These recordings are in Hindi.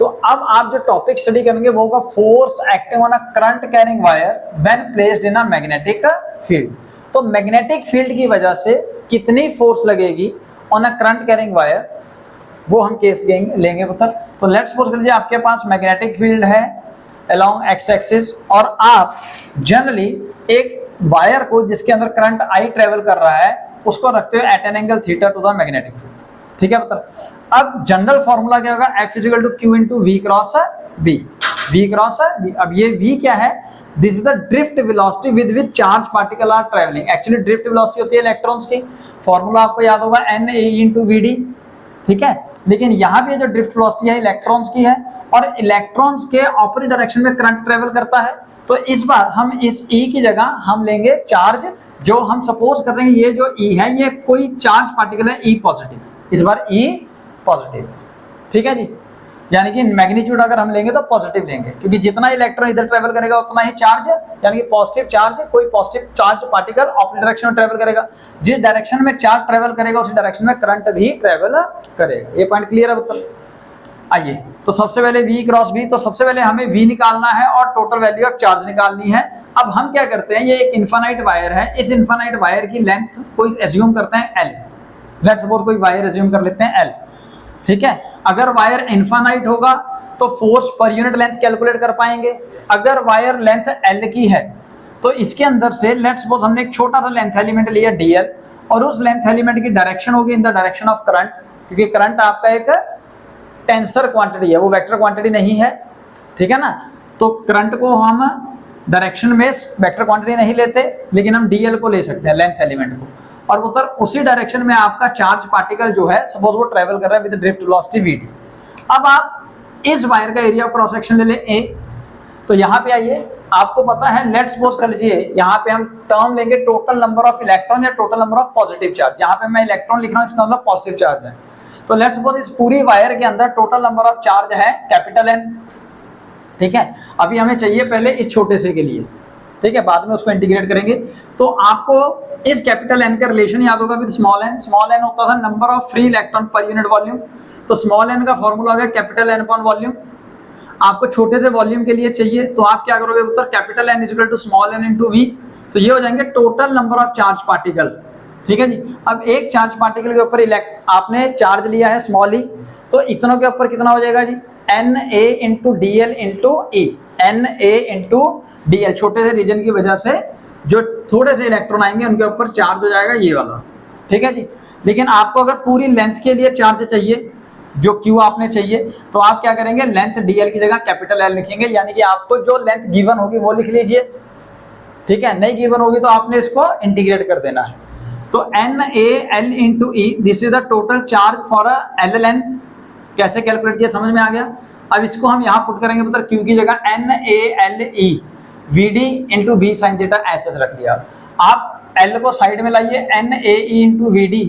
तो अब आप जो टॉपिक स्टडी करेंगे वो होगा force acting on a current carrying wire when placed in a magnetic field. तो मैग्नेटिक फील्ड की वजह से कितनी फोर्स लगेगी on a current carrying wire, वो हम केस लेंगे पुत्र। तो लेट्स सपोज कर लीजिए आपके पास मैग्नेटिक फील्ड है अलोंग एक्स एक्सिस, और आप जनरली एक वायर को जिसके अंदर करंट आई ट्रेवल कर रहा है उसको रखते हो at an angle theta to the magnetic field, ठीक है पुत्र। अब जनरल फॉर्मूला क्या होगा, F equal to Q into V cross B, V cross B. अब ये V क्या है, this is the drift velocity with which charge particle are travelling. Actually drift velocity होती है इलेक्ट्रॉन्स की, फॉर्मूला आपको याद होगा Na इंटू वी, ठीक है। लेकिन यहाँ पे जो ड्रिफ्ट वेलोसिटी है इलेक्ट्रॉन्स की है, और इलेक्ट्रॉन्स के ऑपोजिट डायरेक्शन में करंट ट्रेवल करता है। तो इस बार हम इस E की जगह हम लेंगे चार्ज, जो हम सपोज कर रहे हैं ये जो E है ये कोई चार्ज पार्टिकल है E पॉजिटिव, इस बार E पॉजिटिव, ठीक है जी। यानी कि मैग्नीट्यूड अगर हम लेंगे तो पॉजिटिव लेंगे, क्योंकि जितना इलेक्ट्रॉन इधर ट्रेवल करेगा उतना ही चार्ज, यानी कि पॉजिटिव चार्ज, कोई positive charge particle opposite direction में ट्रेवल करेगा। जिस डायरेक्शन में चार्ज ट्रेवल करेगा उसी डायरेक्शन में करंट भी ट्रेवल करेगा। ये पॉइंट क्लियर है बता। आइए तो सबसे पहले V क्रॉस B, तो सबसे पहले हमें V निकालना है और टोटल वैल्यू ऑफ चार्ज निकालनी है। अब हम क्या करते हैं, ये एक इनफाइनाइट वायर है, इस इनफाइनाइट वायर की लेंथ कोई एज्यूम करते हैं L, लेट्स सपोज कोई वायर एज्यूम कर लेते हैं L, ठीक है। अगर वायर इनफाइनाइट होगा तो force per unit length calculate कर पाएंगे। अगर वायर लेंथ L की है तो इसके अंदर से लेट्स सपोज हमने एक छोटा सा लेंथ एलिमेंट लिया DL, और उस लेंथ एलिमेंट की डायरेक्शन होगी in the direction of current, क्योंकि करंट आपका एक टेंसर क्वांटिटी है, वो वेक्टर क्वांटिटी नहीं है, ठीक है ना। तो करंट को हम डायरेक्शन में वेक्टर क्वांटिटी नहीं लेते, लेकिन हम डीएल को ले सकते हैं, लेंथ एलिमेंट को, और उधर उसी डायरेक्शन में आपका चार्ज पार्टिकल जो है सपोज वो ट्रेवल कर रहा है विद ड्रिफ्ट वेलोसिटी वी। अब आप इस वायर का एरिया ऑफ क्रॉस सेक्शन ले लें ए। तो यहाँ पे आइए, आपको पता है लेट्स सपोज कर लीजिए यहाँ पे हम टर्म लेंगे टोटल नंबर ऑफ इलेक्ट्रॉन या total number of positive charge. यहाँ पे मैं इलेक्ट्रॉन लिख रहा हूँ, इसका मतलब पॉजिटिव चार्ज है। तो लेट्स सपोज इस पूरी वायर के अंदर टोटल नंबर ऑफ चार्ज है कैपिटल N, ठीक है। अभी हमें चाहिए पहले इस छोटे से के लिए, ठीक है, बाद में उसको इंटीग्रेट करेंगे। तो आपको इस कैपिटल N का रिलेशन याद होगा with small n। Small n होता था number of free electron per unit volume, तो स्मॉल n का फॉर्मूला हो गया कैपिटल N अपॉन वॉल्यूम। आपको छोटे से वॉल्यूम के लिए चाहिए तो आप क्या करोगे उत्तर, capital N equal to small n into V, तो ये हो जाएंगे total number of charge particle, ठीक है जी। अब एक चार्ज पार्टिकल के ऊपर आपने चार्ज लिया है स्मॉल ई, तो इतनों के ऊपर कितना हो जाएगा जी, Na into D L into E, Na into D L. छोटे से रीजन की वजह से जो थोड़े से इलेक्ट्रॉन आएंगे उनके ऊपर चार्ज हो जाएगा ये वाला, ठीक है जी। लेकिन आपको अगर पूरी लेंथ के लिए चार्ज चाहिए, जो क्यू आपने चाहिए, तो आप क्या करेंगे, लेंथ डीएल की जगह कैपिटल L लिखेंगे, यानी कि आपको जो लेंथ गिवन होगी वो लिख लीजिए, ठीक है। नहीं गिवन होगी तो आपने इसको इंटीग्रेट कर देना है। तो NaL into E, this is the total charge for a L length. कैसे कैलकुलेट किया समझ में आ गया। अब इसको हम यहाँ पुट करेंगे, मतलब Q की जगह NaLe VD into B sine theta ऐसे रख लिया। आप L को साइड में लाइए, NaE into VD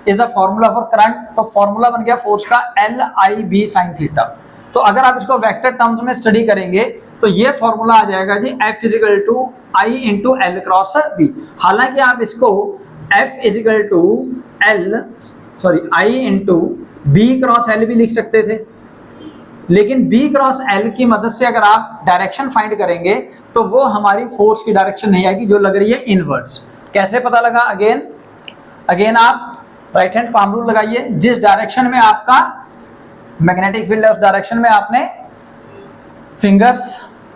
is the formula for current, तो फॉर्मूला बन गया फोर्स का LIB साइन थीटा। तो अगर आप इसको वेक्टर टर्म्स में स्टडी करेंगे तो ये फॉर्मूला आ जाएगा जी F is equal to I into L cross B। हालांकि आप इसको F is equal to I into B cross L भी लिख सकते थे, लेकिन B क्रॉस L की मदद से अगर आप डायरेक्शन फाइंड करेंगे तो वो हमारी फोर्स की डायरेक्शन नहीं आएगी, जो लग रही है इनवर्ड्स। कैसे पता लगा, अगेन आप राइट हैंड पाम रूल लगाइए। जिस डायरेक्शन में आपका मैग्नेटिक फील्ड है उस डायरेक्शन में आपने फिंगर्स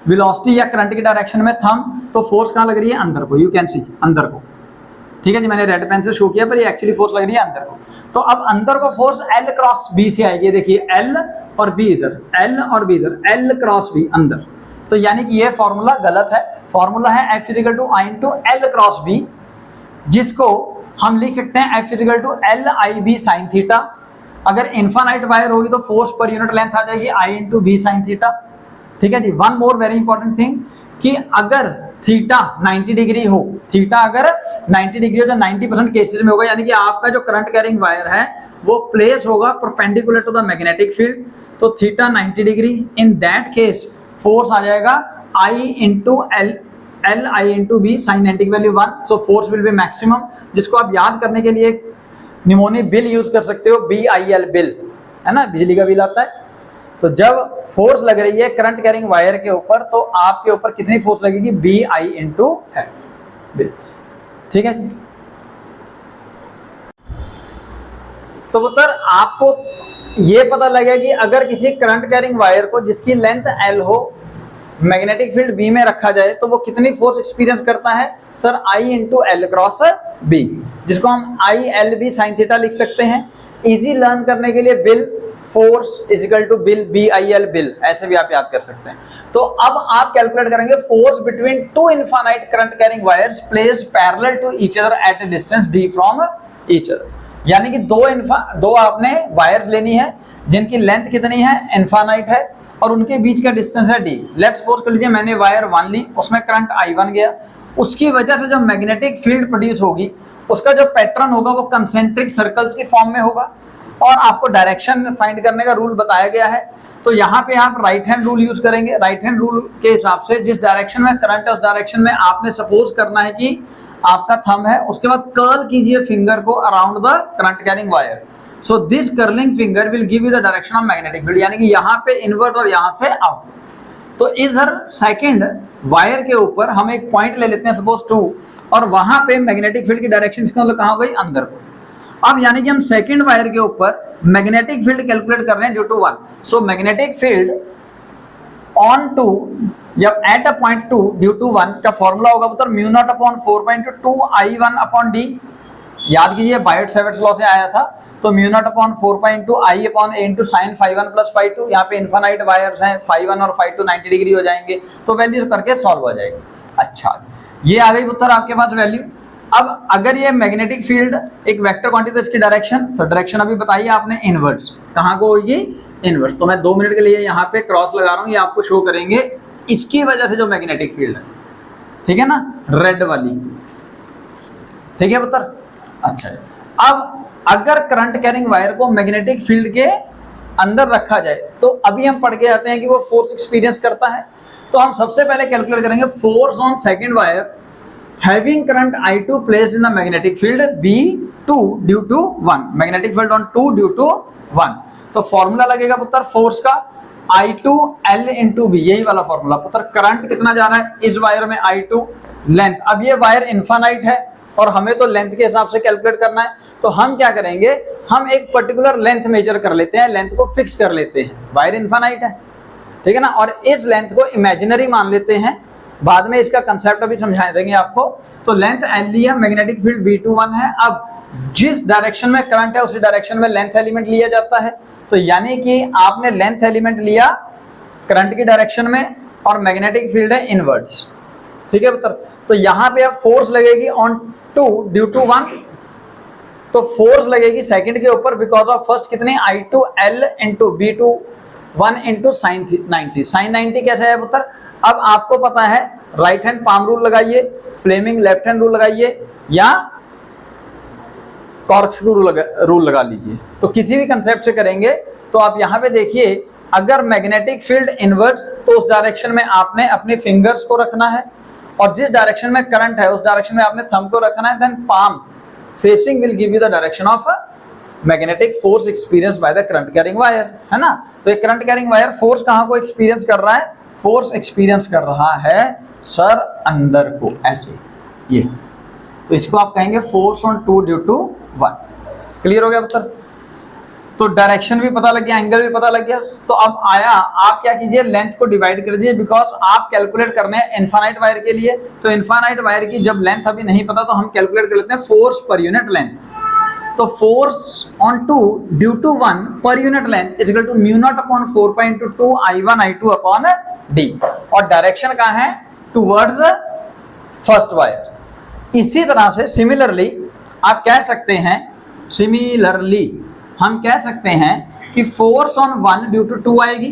वेलोसिटी या करंट की डायरेक्शन में थंब, तो फोर्स कहाँ लग रही है, अंदर को, यू कैन सी अंदर को, ठीक है जी। मैंने रेड पेन से शो किया पर ये एक्चुअली फोर्स लग रही है अंदर को। तो अब अंदर को फोर्स L क्रॉस B से आएगी, देखिए L और B इधर, L और B इधर, L क्रॉस B अंदर। तो यानी कि ये फॉर्मूला गलत है। फॉर्मूला है F is equal to I into L cross B, जिसको हम लिख सकते हैं F is equal to LIB sine theta. अगर इनफाइनाइट वायर होगी तो फोर्स पर यूनिट लेंथ आ जाएगी I into B sine theta, ठीक है जी। One more very important thing कि अगर थीटा 90 डिग्री हो, थीटा अगर 90 डिग्री हो तो 90% केसेस में होगा, यानी कि आपका जो करंट कैरिंग वायर है वो प्लेस होगा perpendicular to the magnetic field, तो theta 90 degree, in that case force आ जाएगा I into LI into B sine 90 की value 1, so force will be maximum, जिसको आप याद करने के लिए निमोनी बिल यूज कर सकते हो, BIL बिल है ना, बिजली का बिल आता है। तो जब फोर्स लग रही है करंट कैरिंग वायर के ऊपर तो आपके ऊपर कितनी फोर्स लगेगी, बी आई इंटू है, ठीक है जी। तो पुत्र आपको ये पता लगेगा कि अगर किसी करंट कैरिंग वायर को जिसकी लेंथ एल हो मैग्नेटिक फील्ड बी में रखा जाए तो वो कितनी फोर्स एक्सपीरियंस करता है sir, I into L cross B, जिसको हम I L B sine theta लिख सकते हैं। इजी लर्न करने के लिए bill force is equal to bill B I L bill, ऐसे भी आप याद कर सकते हैं। तो अब आप कैलकुलेट करेंगे force between two infinite current carrying wires placed parallel to each other at a distance D from each other, यानी कि दो आपने वायर्स लेनी है जिनकी लेंथ कितनी है, इनफाइनाइट है, और उनके बीच का डिस्टेंस है डी। लेट्स सपोज कर लीजिए मैंने वायर 1 ली, उसमें करंट I1 गया, उसकी वजह से जो मैग्नेटिक फील्ड प्रोड्यूस होगी उसका जो पैटर्न होगा वो कंसेंट्रिक सर्कल्स की फॉर्म में होगा, और आपको डायरेक्शन फाइंड करने का रूल बताया गया है। तो यहाँ पे आप राइट हैंड रूल यूज करेंगे। राइट हैंड रूल के हिसाब से जिस डायरेक्शन में करंट है उस डायरेक्शन में आपने सपोज करना है कि आपका थंब है, उसके बाद कर्ल कीजिए फिंगर को around the current carrying wire. So this curling finger will give you the direction of magnetic field, यानी कि यहाँ पे इनवर्ट और यहाँ से आउट। तो इधर सेकंड वायर के ऊपर हम एक पॉइंट ले लेते हैं सपोज 2, और वहां पे मैग्नेटिक फील्ड की डायरेक्शन इसका मतलब कहाँ हो गई, अंदर को। अब यानी कि हम सेकंड वायर के ऊपर मैग्नेटिक फील्ड कैलकुलेट कर रहे हैं due to 1। So magnetic field on to या at a point 2 due to 1 का फॉर्मूला होगा मतलब mu naught upon 4.2 I1 upon D. याद कीजिए बायट-सैवर्ट्स लॉ से आया था, तो mu naught upon 4.2 I upon a into sine φ1 plus φ2। यहाँ पे इनफाइनाइट वायर्स हैं, φ1 और φ2 90 डिग्री हो जाएंगे, तो वैल्यू करके सॉल्व हो जाएगी। अच्छा, ये आ गई उत्तर आपके पास वैल्यू। अब अगर ये मैग्नेटिक फील्ड एक वेक्टर क्वांटिटी तो इसकी डायरेक्शन, तो डायरेक्शन अभी बताइए आपने इनवर्स, कहाँ को होगी, इनवर्स। तो मैं 2 मिनट के लिए यहाँ पे क्रॉस लगा रहा हूँ, ये आपको शो करेंगे इसकी वजह से जो मैग्नेटिक फील्ड है, ठीक है ना, रेड वाली, ठीक है पुत्र। अच्छा, अब अगर करंट कैरिंग वायर को मैग्नेटिक फील्ड के अंदर रखा जाए तो अभी हम पढ़ के आते हैं कि वो फोर्स एक्सपीरियंस करता है। तो हम सबसे पहले कैलकुलेट करेंगे force on second wire having current I2 placed in the magnetic field B2 due to 1, magnetic field on 2 due to 1। तो फॉर्मूला लगेगा पुत्र फोर्स का I2 L इंटू बी, यही वाला फॉर्मूला पुत्र। करंट कितना जा रहा है इस वायर में, I2 लेंथ। अब ये वायर इनफाइनाइट है और हमें तो लेंथ के हिसाब से कैलकुलेट करना है, तो हम क्या करेंगे, हम एक पर्टिकुलर लेंथ मेजर कर लेते हैं, लेंथ को फिक्स कर लेते हैं। वायर इनफाइनाइट है, ठीक है ना, और इस लेंथ को इमेजिनरी मान लेते हैं, बाद में इसका कंसेप्ट अभी समझा देंगे आपको। तो लेंथ L लिया, मैग्नेटिक फील्ड B21 है। अब जिस डायरेक्शन में करंट है उसी डायरेक्शन में लेंथ एलिमेंट लिया जाता है। तो यानी कि आपने लेंथ एलिमेंट लिया करंट की डायरेक्शन में और मैग्नेटिक फील्ड है इनवर्ट्स, ठीक है पुत्र। तो यहाँ पे अब फोर्स लगेगी ऑन 2 ड्यू टू 1, तो फोर्स लगेगी सेकंड के ऊपर बिकॉज ऑफ फर्स्ट कितनी I2 L into B21 into sine 90। Sine 90 कैसा है पुत्र, अब आपको पता है राइट हैंड पाम रूल लगाइए, फ्लेमिंग लेफ्ट हैंड रूल लगाइए, या कॉर्क्सक्रू रूल लगा लीजिए। तो किसी भी कंसेप्ट से करेंगे तो आप यहाँ पे देखिए, अगर मैग्नेटिक फील्ड इनवर्स तो उस डायरेक्शन में आपने अपने फिंगर्स को रखना है, और जिस डायरेक्शन में करंट है उस डायरेक्शन में आपने थंब को रखना है। Then palm facing will give you the direction of magnetic force experience by the current carrying wire, है ना। तो एक करंट कैरिंग वायर फोर्स कहाँ को एक्सपीरियंस कर रहा है, फोर्स एक्सपीरियंस कर रहा है सर अंदर को, ऐसे ये। तो इसको आप कहेंगे force on 2 due to 1। Clear हो गया पुत्र। तो डायरेक्शन भी पता लग गया, एंगल भी पता लग गया। तो अब आया, आप क्या कीजिए, लेंथ को डिवाइड कर दीजिए, बिकॉज आप कैलकुलेट करने हैं इनफाइनाइट वायर के लिए। तो इनफाइनाइट वायर की जब लेंथ अभी नहीं पता तो हम कैलकुलेट कर लेते हैं फोर्स पर यूनिट लेंथ। तो force on 2 due to 1 per unit length is equal to mu naught upon 4.2 I1 I2 upon D, और डायरेक्शन कहाँ है, टुवर्ड्स फर्स्ट वायर। इसी तरह से सिमिलरली आप कह सकते हैं, सिमिलरली हम कह सकते हैं कि फोर्स ऑन 1 ड्यू टू 2 आएगी।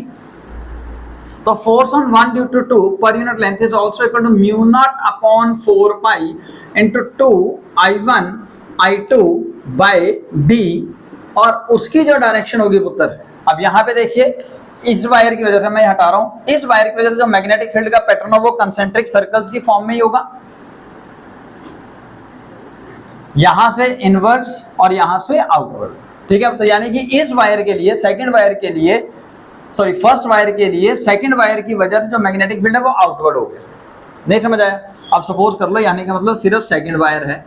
तो force on 1 due to 2 per unit length is also equal to mu naught upon 4 pi into 2 I1 I2 by D, और उसकी जो डायरेक्शन होगी पुत्र, अब यहाँ पे देखिए इस वायर की वजह से मैं हटा रहा हूं, इस वायर की वजह से जो मैग्नेटिक फील्ड का पैटर्न हो वो कंसेंट्रिक सर्कल्स की फॉर्म में ही होगा, यहां से इनवर्ड्स और यहां से आउटवर्ड, ठीक है। तो यानी कि इस वायर के लिए, सेकंड वायर के लिए सॉरी फर्स्ट वायर के लिए सेकंड वायर की वजह से जो मैग्नेटिक फील्ड है वो आउटवर्ड हो गया। नहीं समझ आया? अब सपोज कर लो, यानी कि मतलब सिर्फ सेकंड वायर है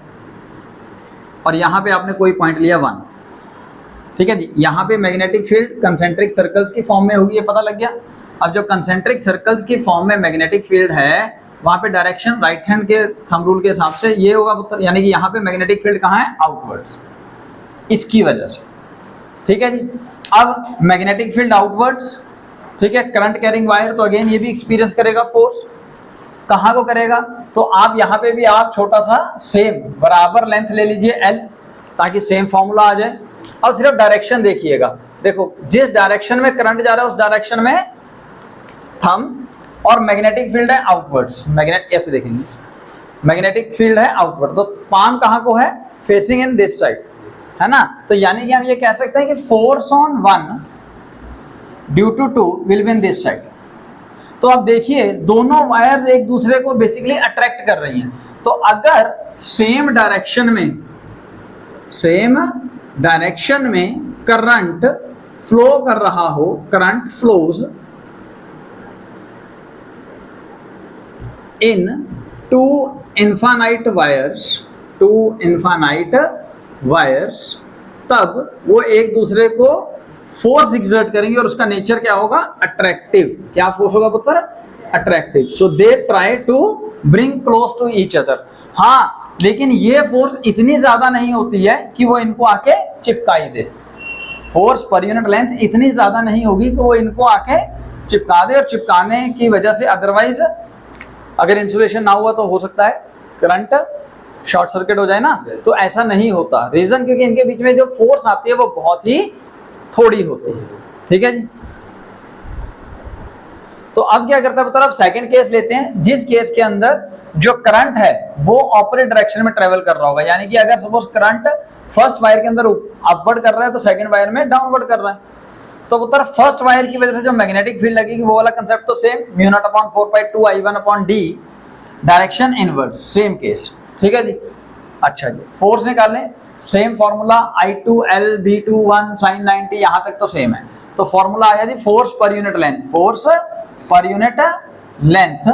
और यहाँ पे आपने कोई पॉइंट लिया 1, ठीक है जी। यहाँ पे मैग्नेटिक फील्ड कंसेंट्रिक सर्कल्स की फॉर्म में होगी, ये पता लग गया। अब जो कंसेंट्रिक सर्कल्स की फॉर्म में मैग्नेटिक फील्ड है वहाँ पे डायरेक्शन राइट हैंड के थंब रूल के हिसाब से ये होगा पुत्र, यानी कि यहाँ पे मैग्नेटिक फील्ड कहाँ है? आउटवर्ड्स, इसकी वजह से, ठीक है जी। अब मैग्नेटिक फील्ड आउटवर्ड्स, ठीक है, करंट कैरिंग वायर तो अगेन ये भी एक्सपीरियंस करेगा फोर्स। कहाँ को करेगा? तो आप यहाँ पे भी आप छोटा सा सेम बराबर लेंथ ले लीजिए L, ताकि सेम फॉर्मूला आ जाए। अब सिर्फ डायरेक्शन देखिएगा, देखो जिस डायरेक्शन में करंट जा रहा है उस डायरेक्शन में थंब, और मैग्नेटिक फील्ड है आउटवर्ड्स। मैग्नेट ऐसे देखेंगे, मैग्नेटिक फील्ड है आउटवर्ड, तो पाम कहाँ को है? फेसिंग इन दिस साइड, है ना। तो यानी कि हम ये कह सकते हैं कि force on 1 due to 2 will be in this side. तो अब देखिए दोनों वायर्स एक दूसरे को बेसिकली अट्रैक्ट कर रही हैं। तो अगर सेम डायरेक्शन में करंट फ्लो कर रहा हो, current flows in two infinite wires, तब वो एक दूसरे को फोर्स एक्सर्ट करेंगे और उसका नेचर क्या होगा? अट्रैक्टिव। क्या फोर्स होगा पुत्र? Attractive. So they try to bring close to each other. हाँ, लेकिन ये फोर्स इतनी ज्यादा नहीं होती है कि वो इनको आके चिपकाई दे। फोर्स पर यूनिट लेंथ इतनी ज्यादा नहीं होगी कि वो इनको आके चिपका दे, और चिपकाने की वजह से अदरवाइज अगर इंसुलेशन ना हुआ तो हो सकता है करंट शॉर्ट सर्किट हो जाए ना। तो ऐसा नहीं होता। रीजन क्योंकि इनके बीच में जो फोर्स आती है वो बहुत ही थोड़ी होती है, ठीक है जी। तो अब क्या करता है मतलब, अब सेकंड केस लेते हैं, जिस केस के अंदर जो करंट है वो ऑपोजिट डायरेक्शन में ट्रेवल कर रहा होगा। यानी कि अगर सपोज करंट फर्स्ट वायर के अंदर अपवर्ड कर रहा है तो सेकंड वायर में डाउनवर्ड कर रहा है। तो उत्तर फर्स्ट वायर की वजह से जो मैग्नेटिक फील्ड लगेगी वो वाला कंसेप्ट तो same, μ0/4/2I1/d, direction inverse, same case, ठीक है जी। अच्छा जी, फोर्स निकालने, सेम फॉर्मूला I2L/V2 sin 90, यहां तक तो सेम है। तो फॉर्मूला आया जी force per unit length, force per unit length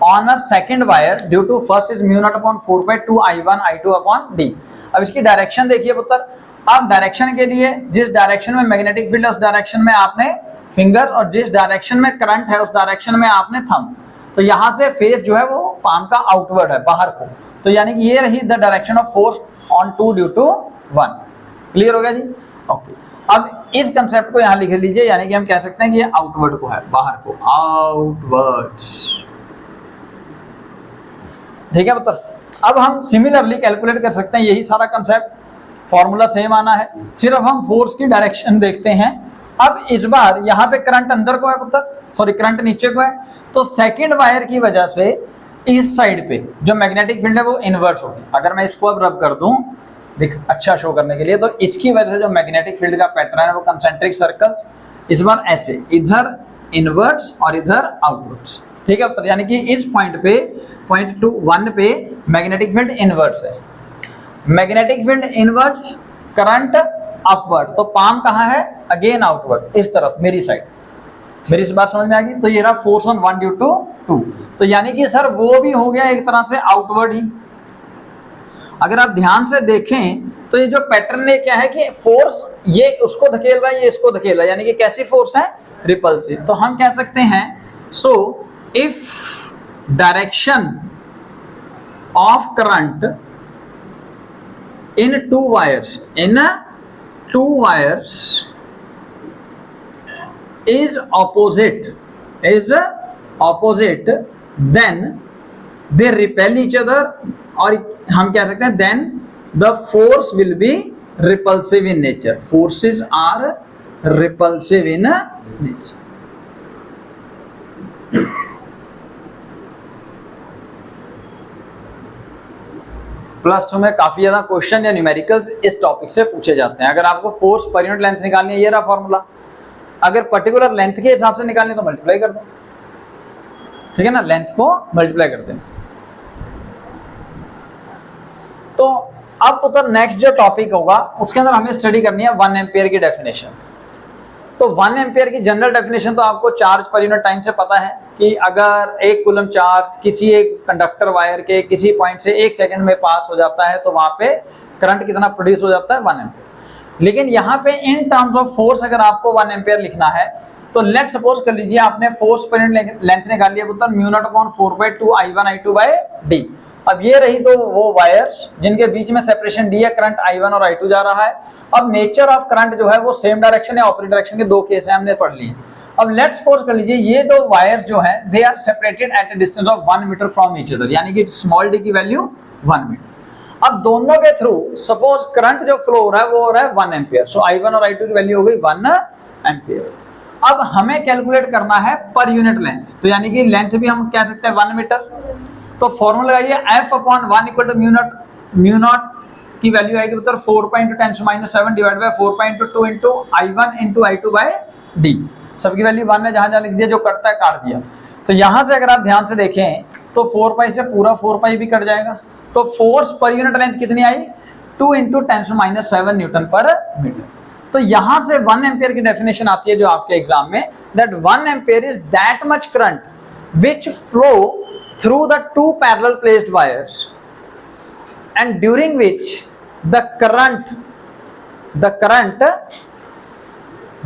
on a second wire due to first is μ0/4/2I1/I2/d। अब इसकी डायरेक्शन देखिए पुत्र। अब डायरेक्शन के लिए जिस डायरेक्शन में मैग्नेटिक फील्ड है उस डायरेक्शन में आपने फिंगर, और जिस डायरेक्शन में करंट है उस डायरेक्शन में आपने थंब। तो यहां से फेस जो है वो पाम का आउटवर्ड है, बाहर को। तो यानी कि ये रही the direction of force on 2 due to 1। Clear हो गया जी? ओके। अब इस कंसेप्ट को यहां लिख लीजिए, यानी कि हम कह सकते हैं कि ये आउटवर्ड को है, बाहर को, आउटवर्ड्स, ठीक है पुत्र। अब हम सिमिलरली कैलकुलेट कर सकते हैं, यही सारा कंसेप्ट, फॉर्मूला सेम आना है, सिर्फ हम फोर्स की डायरेक्शन देखते हैं। अब इस बार यहाँ पे करंट अंदर को है पुत्र, सॉरी करंट नीचे को है। तो सेकंड वायर की वजह से इस साइड पे जो मैग्नेटिक फील्ड है वो इन्वर्स होगी। अगर मैं इसको अब रब कर दूं, देख अच्छा शो करने के लिए, तो इसकी वजह से जो मैग्नेटिक फील्ड का पैटर्न है वो कंसेंट्रिक सर्कल्स, इस बार ऐसे इधर इनवर्स और इधर आउटवर्ड्स, ठीक है पुत्र। यानी कि इस पॉइंट पे, पॉइंट 1 पे मैग्नेटिक फील्ड इनवर्स है, magnetic field inverse, current upward, तो पाम कहाँ है? अगेन आउटवर्ड, इस तरफ, मेरी साइड। मेरी इस बात समझ में आ गई? तो ये रहा फोर्स ऑन 1 ड्यू टू 2। तो यानी कि सर वो भी हो गया एक तरह से आउटवर्ड ही। अगर आप ध्यान से देखें तो ये जो पैटर्न है क्या है कि फोर्स ये उसको धकेल रहा है, ये इसको धकेल रहा है, यानी कि कैसी फोर्स है? रिपल्सिव। तो हम कह सकते हैं, so if direction of current in two wires is opposite, then they repel each other, और हम कह सकते हैं then the force will be repulsive in nature. Forces are repulsive in nature. +2 में काफी ज्यादा क्वेश्चन या न्यूमेरिकल्स इस टॉपिक से पूछे जाते हैं। अगर आपको फोर्स पर यूनिट लेंथ निकालनी है, ये रहा फॉर्मूला। अगर पर्टिकुलर लेंथ के हिसाब से निकालनी तो मल्टीप्लाई कर दो, ठीक है ना, लेंथ को मल्टीप्लाई करते हैं। तो अब पुत्र नेक्स्ट जो टॉपिक होगा उसके अंदर हमें स्टडी करनी है 1 एम्पियर की डेफिनेशन। तो 1 एम्पियर की जनरल डेफिनेशन तो आपको चार्ज पर यूनिट टाइम से पता है कि अगर 1 कूलम चार्ज किसी एक कंडक्टर वायर के किसी पॉइंट से 1 सेकंड में पास हो जाता है तो वहां पे करंट कितना प्रोड्यूस हो जाता है, 1 एम्पियर। लेकिन यहाँ पे इन टर्म्स ऑफ फोर्स अगर आपको 1 एम्पियर लिखना है तो लेट सपोज कर लीजिए आपने फोर्स पर यूनिट लेंथ निकाल लिया, मतलब mu naught upon 4/2 I1 I2 by D. अब ये रही तो वो वायर्स जिनके बीच में सेपरेशन डी है, करंट I1 और I2 जा रहा है। अब नेचर ऑफ करंट जो है वो सेम डायरेक्शन या ऑपोजिट डायरेक्शन के दो केस है, हमने पढ़ लिए। अब लेट्स सपोज कर लीजिए ये दो वायर्स जो है they are separated at a distance of 1 metre from each other, यानी कि स्मॉल डी की वैल्यू 1 मीटर। अब दोनों के थ्रू सपोज करंट जो फ्लो हो रहा है वो हो रहा है 1 एम्पियर, सो I1 और I2 की वैल्यू हो गई 1 एम्पियर। अब हमें कैलकुलेट करना है पर यूनिट लेंथ, तो यानी कि लेंथ भी हम कह सकते हैं 1 मीटर। तो फॉर्मूला लगाइए F/1 equal to mu naught की वैल्यू आएगी मतलब 4.10⁻⁷ divide by 4.2 into I1 into I2 by D. सबकी वैल्यू 1 है, जहां जहां लिख दिया, जो कटता है काट दिया। तो यहां से अगर आप ध्यान से देखें तो 4π से पूरा 4π भी कट जाएगा, तो फोर्स पर यूनिट लेंथ कितनी आई, 2 इंटू 10⁻⁷ न्यूटन पर मीटर। तो यहां से 1 एम्पियर की डेफिनेशन आती है जो आपके एग्जाम में, that 1 ampere is that much current which flow through the two parallel placed wires and during which the current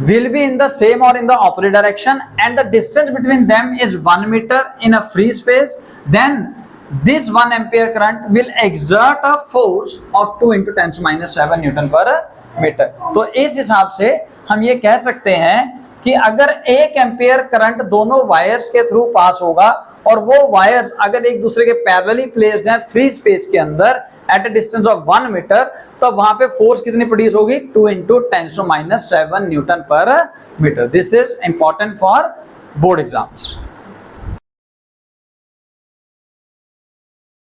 will be in the same or in the opposite direction and the distance between them is 1 meter in a free space, then this 1 ampere current will exert a force of 2 into 10⁻⁷ newton per metre. तो इस हिसाब से हम ये कह सकते हैं कि अगर 1 एम्पियर करंट दोनों वायर्स के थ्रू पास होगा और वो वायर्स अगर एक दूसरे के पैरेलली प्लेस्ड हैं फ्री स्पेस के अंदर at a distance of 1 metre, तो वहां पे फोर्स कितनी प्रोड्यूस होगी, 2 into 10⁻⁷ newton per metre. This is important for board exams.